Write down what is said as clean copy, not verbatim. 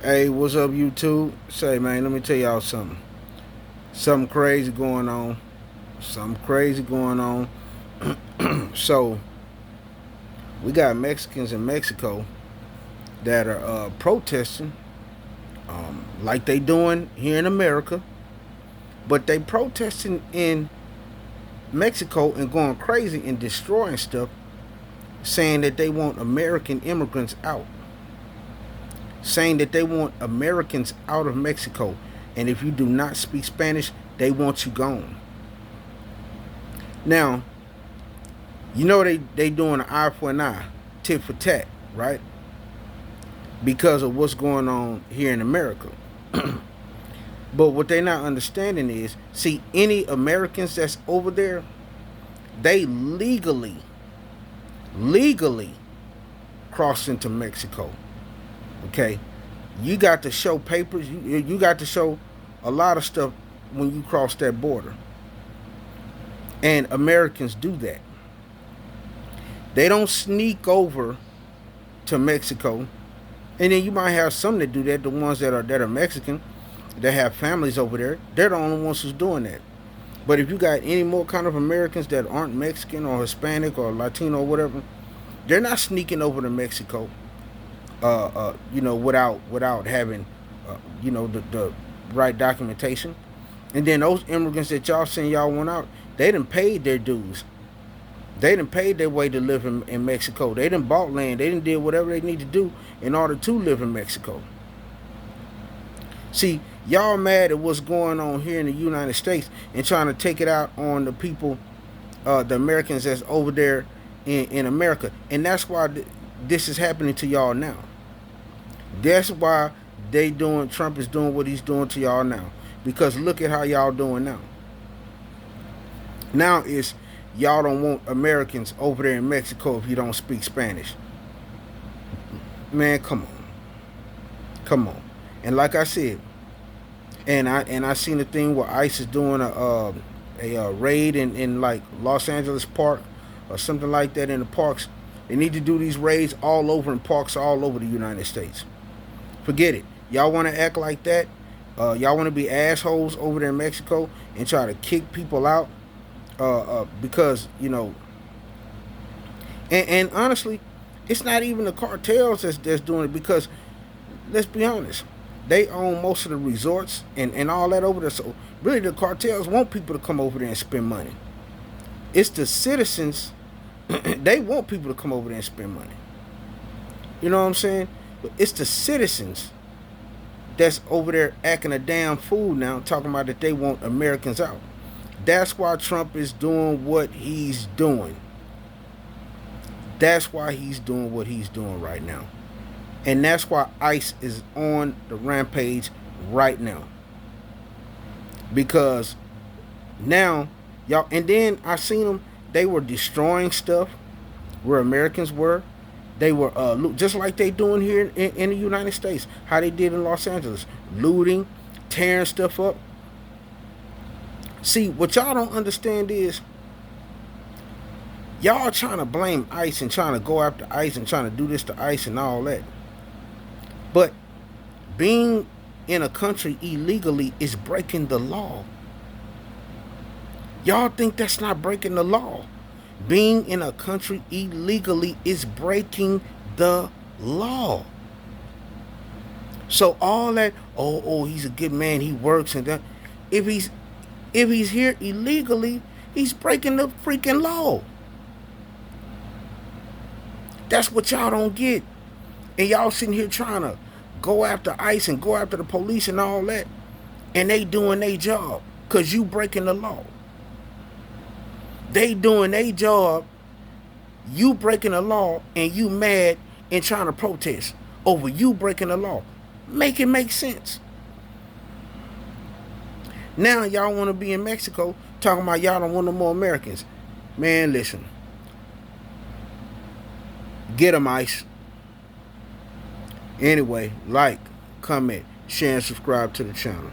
Hey, what's up, YouTube? Say, man, let me tell y'all something. Something crazy going on. Something crazy going on. So, we got Mexicans in Mexico that are protesting, like they doing here in America, but they protesting in Mexico and going crazy and destroying stuff, saying that they want American immigrants out, saying that they want Americans out of Mexico, and if you do not speak Spanish, they want you gone. Now, you know they doing an eye for an eye, tit for tat, right? Because of what's going on here in America. But what they're not understanding is, see, any Americans that's over there, they legally cross into Mexico. Okay, you got to show papers. You got to show a lot of stuff when you cross that border. And Americans do that. They don't sneak over to Mexico. And then you might have some that do that. The ones that are Mexican, that have families over there, they're the only ones who's doing that. But if you got any more kind of Americans that aren't Mexican or Hispanic or Latino or whatever, they're not sneaking over to Mexico. Without having, the right documentation. And then those immigrants that y'all saying y'all want out, they done paid their dues. They done paid their way to live in Mexico. They done bought land. They done did whatever they need to do in order to live in Mexico. See, y'all mad at what's going on here in the United States and trying to take it out on the people, the Americans that's over there in America. And that's why this is happening to y'all now. That's why Trump is doing what he's doing to y'all now. Because look at how y'all doing now. Now it's y'all don't want Americans over there in Mexico if you don't speak Spanish. Man, come on. And like I said, and I seen the thing where ICE is doing a raid in like Los Angeles Park or something like that in the parks. They need to do these raids all over in parks all over the United States. Forget it. Y'all want to act like that? Y'all want to be assholes over there in Mexico and try to kick people out? Because, and honestly, it's not even the cartels that's doing it, because let's be honest, they own most of the resorts and all that over there. So really the cartels want people to come over there and spend money. It's the citizens, they want people to come over there and spend money. You know what I'm saying? But it's the citizens that's over there acting a damn fool now, talking about that they want Americans out. That's why Trump is doing what he's doing. That's why he's doing what he's doing right now. And that's why ICE is on the rampage right now. Because now, y'all, and then I seen them, they were destroying stuff where Americans were. They were just like they doing here in the United States, how they did in Los Angeles, looting, tearing stuff up. See, what y'all don't understand is y'all trying to blame ICE and trying to go after ICE and trying to do this to ICE and all that. But being in a country illegally is breaking the law. Y'all think that's not breaking the law? Being in a country illegally is breaking the law. So all that, he's a good man, he works and that. If he's here illegally, he's breaking the freaking law. That's what y'all don't get. And y'all sitting here trying to go after ICE and go after the police and all that. And they doing their job because you breaking the law. They doing their job, you breaking the law, and you mad and trying to protest over you breaking the law. Make it make sense. Now y'all want to be in Mexico talking about y'all don't want no more Americans. Man, listen. Get them, ICE. Anyway, like, comment, share, and subscribe to the channel.